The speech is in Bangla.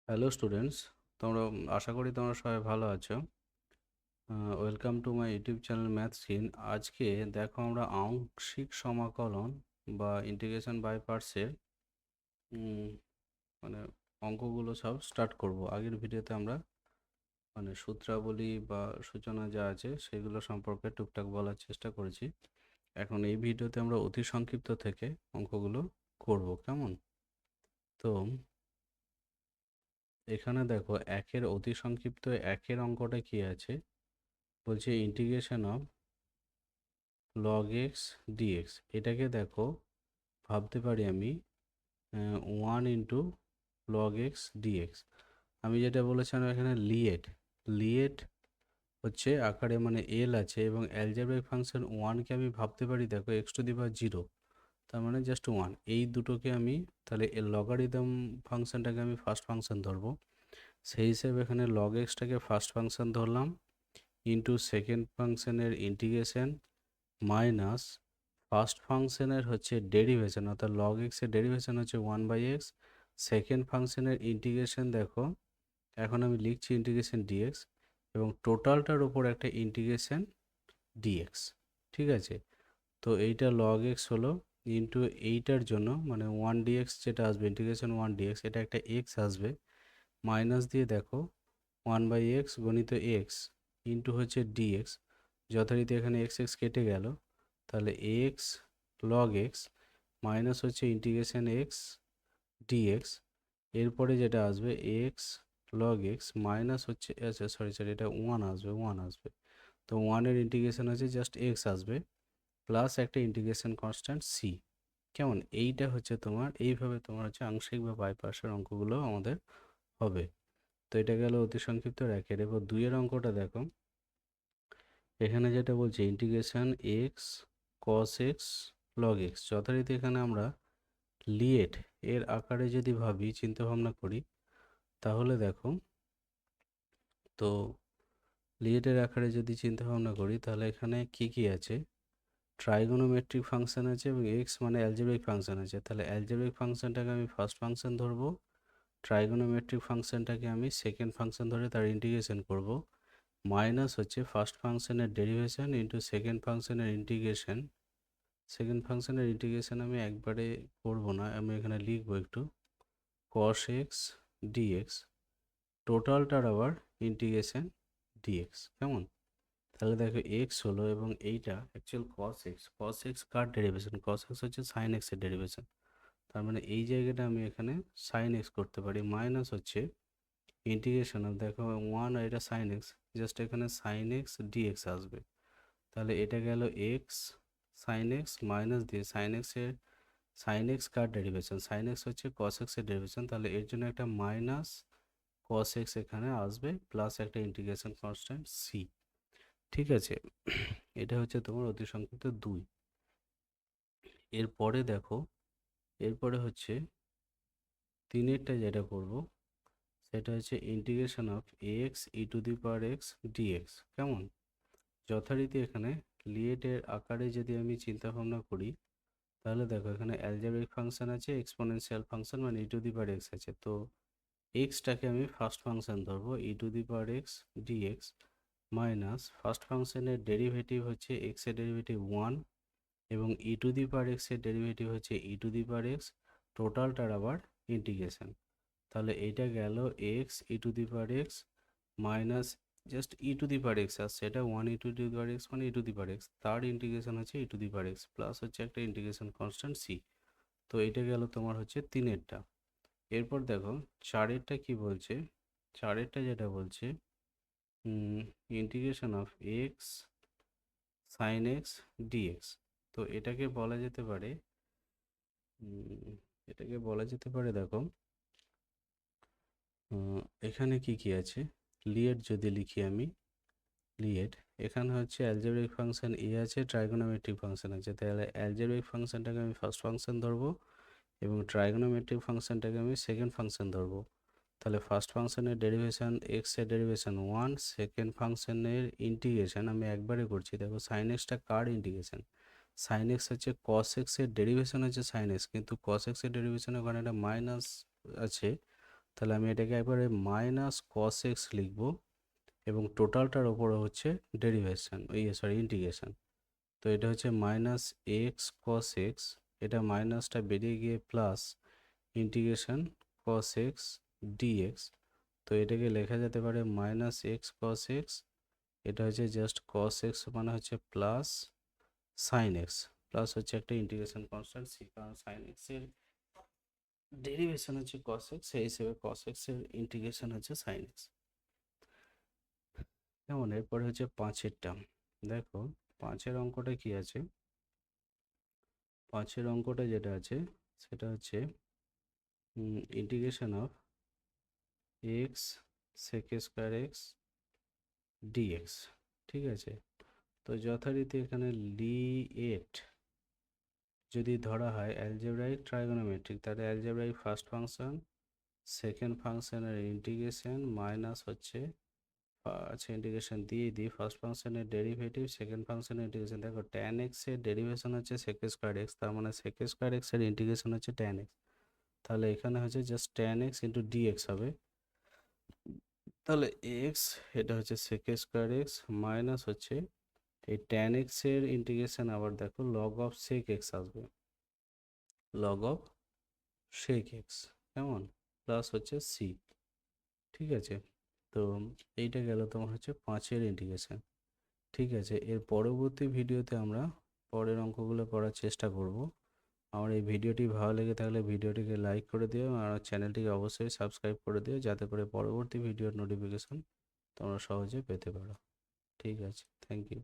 হ্যালো স্টুডেন্টস, তোমরা আশা করি তোমরা সবাই ভালো আছো। Welcome to my YouTube channel Math Scene. আজকে দেখো আমরা আংশিক সমাকলন বা ইন্টিগ্রেশন বাই পার্টসের মানে অঙ্কগুলো সব স্টার্ট করব। আগের ভিডিওতে আমরা সূত্রাবলী বা সূচনা যা আছে সেগুলো সম্পর্কে টুকটাক বলার চেষ্টা করেছি। এখন এই ভিডিওতে আমরা অতি সংক্ষিপ্ত থেকে অঙ্কগুলো করব, কেমন? তো এখানে দেখো একের অতি সংক্ষিপ্ত একের অঙ্কটা কি আছে, বলছে integration of log x dx. এটাকে দেখো ভাবতে পারি আমি 1 লগ এক্স ডিএক্স। আমি যেটা বলেছিলাম এখানে লিয়েট হচ্ছে আকারে এল আছে, এবং অ্যালজেব্রাইক ফাংশন ওয়ানকে আমি ভাবতে পারি দেখো এক্স টু দি পাওয়ার 0, তার মানে জাস্ট 1। এই দুটোকে আমি তাহলে এর লগারিদম ফাংশনটাকে আমি ফার্স্ট ফাংশন ধরবো। সেই হিসেবে এখানে লগ এক্সটাকে ফার্স্ট ফাংশন ধরলাম, ইন্টু সেকেন্ড ফাংশনের ইন্টিগ্রেশন মাইনাস ফার্স্ট ফাংশনের হচ্ছে ডেরিভেশন, অর্থাৎ লগ এক্সের ডেরিভেশন হচ্ছে 1/x। সেকেন্ড ফাংশনের ইন্টিগ্রেশন দেখো এখন আমি লিখছি ইন্টিগ্রেশন ডিএক্স, এবং টোটালটার উপর একটা ইন্টিগ্রেশন ডিএক্স। ঠিক আছে, তো এইটা লগ এক্স হলো, ইন্টু এইটার জন্য 1 dx যেটা আসবে ইন্টিগ্রেশন 1 dx, এটা একটা এক্স আসবে, মাইনাস দিয়ে দেখো 1/x গণিত এক্স ইন্টু হচ্ছে ডিএক্স। যথারীতি এখানে এক্স এক্স কেটে গেল, তাহলে এক্স লগ এক্স মাইনাস হচ্ছে ইন্টিগ্রেশন এক্স ডিএক্স। এরপরে যেটা আসবে এক্স লগ এক্স মাইনাস হচ্ছে, আচ্ছা সরি এটা 1 আসবে। তো 1-এর ইন্টিগ্রেশন আছে জাস্ট এক্স আসবে, প্লাস একটা ইন্টিগ্রেশন কনস্ট্যান্ট সি। কেমন? এইটা হচ্ছে তোমার, এইভাবে তোমার হচ্ছে আংশিক বা বাইপার্সের অঙ্কগুলো আমাদের হবে। তো এটা গেল অতি সংক্ষিপ্ত একের। এবার 2-এর অঙ্কটা দেখো, এখানে যেটা বলছে integration x cos x log x. যথারীতি এখানে আমরা লিয়েট এর আকারে যদি ভাবি, চিন্তা ভাবনা করি, তাহলে দেখো, তো লিয়েটের আকারে যদি চিন্তা ভাবনা করি তাহলে এখানে কি কি আছে, ট্রাইগোনোমেট্রিক ফাংশন আছে এবং এক্স মানে অ্যালজেব্রিক ফাংশন আছে। তাহলে অ্যালজেব্রিক ফাংশনটাকে আমি ফার্স্ট ফাংশন ধরবো, ট্রাইগোনোমেট্রিক ফাংশনটাকে আমি সেকেন্ড ফাংশন ধরে তার ইন্টিগ্রেশন করব, মাইনাস হচ্ছে ফার্স্ট ফাংশনের ডেরিভেশন ইন্টু সেকেন্ড ফাংশনের ইন্টিগ্রেশন। সেকেন্ড ফাংশনের ইন্টিগ্রেশন আমি একবারে করবো না, আমি এখানে লিখবো একটু, cos x dx, টোটালটার আবার ইন্টিগ্রেশন ডিএক্স। কেমন? তাহলে দেখো এক্স হলো, এবং এইটা অ্যাকচুয়াল কস এক্স কার ডেরিভেশন, কস এক্স হচ্ছে সাইন এক্সের ডেরিভেশন। তার মানে এই জায়গাটা আমি এখানে সাইন এক্স করতে পারি, মাইনাস হচ্ছে ইন্টিগ্রেশন অফ, দেখো 1 আর এটা সাইন এক্স, জাস্ট এখানে সাইন এক্স ডিএক্স আসবে। তাহলে এটা গেল এক্স সাইন এক্স, মাইনাস দিয়ে সাইন এক্স কার ডেরিভেশন, সাইন এক্স হচ্ছে কস এক্সের ডেরিভেশন, তাহলে এর জন্য একটা মাইনাস কস এক্স এখানে আসবে, প্লাস একটা ইন্টিগ্রেশন কনস্ট্যান্ট সি। ঠিক আছে, এটা হচ্ছে তোমার অতি সংক্ষিপ্ত 2। এরপরে দেখো, এরপরে হচ্ছে 3-এরটা যেটা করব সেটা হচ্ছে integration of x e to the power x dx. কেমন? যথারীতি এখানে লিয়েটের আকারে যদি আমি চিন্তা ভাবনা করি, তাহলে দেখো এখানে অ্যালজেব্রিক ফাংশন আছে, exponential function e to the power x আছে। তো এক্সটাকে আমি ফার্স্ট ফাংশন ধরবো, e to the power x dx, minus first ফাংশনের ডেরিভেটিভ হচ্ছে এক্সের ডেরিভেটিভ 1, এবং ই টু দি পাওয়ার এক্সের ডেরিভেটিভ হচ্ছে e to the power x, টোটালটার আবার ইন্টিগ্রেশন। তাহলে এইটা গেল x e to the power x minus just e to the power x আসছে, এটা 1 e to the power x মানে e to the power x, তার ইন্টিগ্রেশন হচ্ছে e to the power x, plus হচ্ছে একটা ইন্টিগ্রেশন কনস্ট্যান্ট সি। তো এটা গেল তোমার হচ্ছে 3-এরটা। এরপর দেখো 4-এরটা কি বলছে, 4-এরটা যেটা বলছে integration of x sine x dx. তো এটাকে বলা যেতে পারে দেখো, এখানে কি কি আছে, লিয়েট যদি লিখি আমি, লিয়েট এখানে হচ্ছে অ্যালজেব্রিক ফাংশন এ আছে, ট্রাইগোনোমেট্রিক ফাংশন আছে। তাহলে অ্যালজেব্রিক ফাংশনটাকে আমি ফার্স্ট ফাংশন ধরবো, এবং ট্রাইগোনোমেট্রিক ফাংশনটাকে আমি সেকেন্ড ফাংশন ধরবো। তাহলে ফার্স্ট ফাংশনের ডেরিভেশন এক্সের ডেরিভেশন 1, সেকেন্ড ফাংশনের ইন্টিগ্রেশন আমি একবারে করছি, দেখো সাইন এক্সটা কার ইন্টিগ্রেশন, সাইন এক্স হচ্ছে কস এক্সের ডেরিভেশন হচ্ছে সাইন এক্স, কিন্তু কস এক্সের ডেরিভেশনের ওখানে একটা মাইনাস আছে, তাহলে আমি এটাকে একবারে মাইনাস কস এক্স লিখবো এবং টোটালটার ওপরে হচ্ছে ডেরিভেশন ইন্টিগ্রেশন। তো এটা হচ্ছে মাইনাস এক্স কস এক্স, এটা মাইনাসটা বেরিয়ে গিয়ে plus integration cos x dx. তো এটাকে লেখা যেতে পারে মাইনাস এক্স কস এক্স, এটা হচ্ছে জাস্ট কস এক্স মানে হচ্ছে প্লাস সাইন এক্স, প্লাস হচ্ছে একটা ইন্টিগ্রেশন কনস্ট্যান্ট সি, কারণ সাইন এক্সের ডেরিভেশন হচ্ছে কস এক্স, সেই হিসেবে কস এক্সের ইন্টিগ্রেশন হচ্ছে সাইন এক্স। যেমন এরপরে হচ্ছে 5-এর টার্ম। দেখো 5-এর অঙ্কটা কি আছে, 5-এর অঙ্কটা যেটা আছে সেটা হচ্ছে integration of x sec square x dx. ঠিক আছে, তো যথারীতি এখানে লিএট যদি ধরা হয় অ্যালজেব্রাইক ট্রাইগোনোমেট্রিক, তাহলে অ্যালজেব্রাইক ফার্স্ট ফাংশন সেকেন্ড ফাংশনের ইন্টিগ্রেশন মাইনাস হচ্ছে আচ্ছা ইন্টিগ্রেশন দিয়ে দিই ফার্স্ট ফাংশনের ডেরিভেটিভ সেকেন্ড ফাংশনের ইন্টিগ্রেশন। দেখো ট্যান এক্স এর ডেরিভেশন হচ্ছে সেক স্কোয়ার এক্স, তার মানে সেক স্কোয়ার এক্স এর ইন্টিগ্রেশন হচ্ছে ট্যান এক্স, তাহলে এখানে হচ্ছে just tan x into dx হবে। তাহলে এক্স এটা হচ্ছে সেক স্কোয়ার এক্স মাইনাস হচ্ছে এই ট্যান এক্স এর ইন্টিগ্রেশন, আবার দেখো লগ অফ সেক এক্স আসবে, লগ অফ সেক এক্স কেমন, প্লাস হচ্ছে সি। ঠিক আছে, তো এইটা গেল তোমার হচ্ছে 5-এর ইন্টিগ্রেশন। ঠিক আছে, এর পরবর্তী ভিডিওতে আমরা পরের অঙ্কগুলো করার চেষ্টা করব। আমার এই ভিডিওটি ভালো লেগে থাকলে ভিডিওটিকে লাইক করে দিও আর চ্যানেলটিকে অবশ্যই সাবস্ক্রাইব করে দিও, যাতে করে পরবর্তী ভিডিওর নোটিফিকেশন তোমরা সহজে পেতে পারো। ঠিক আছে, থ্যাংক ইউ।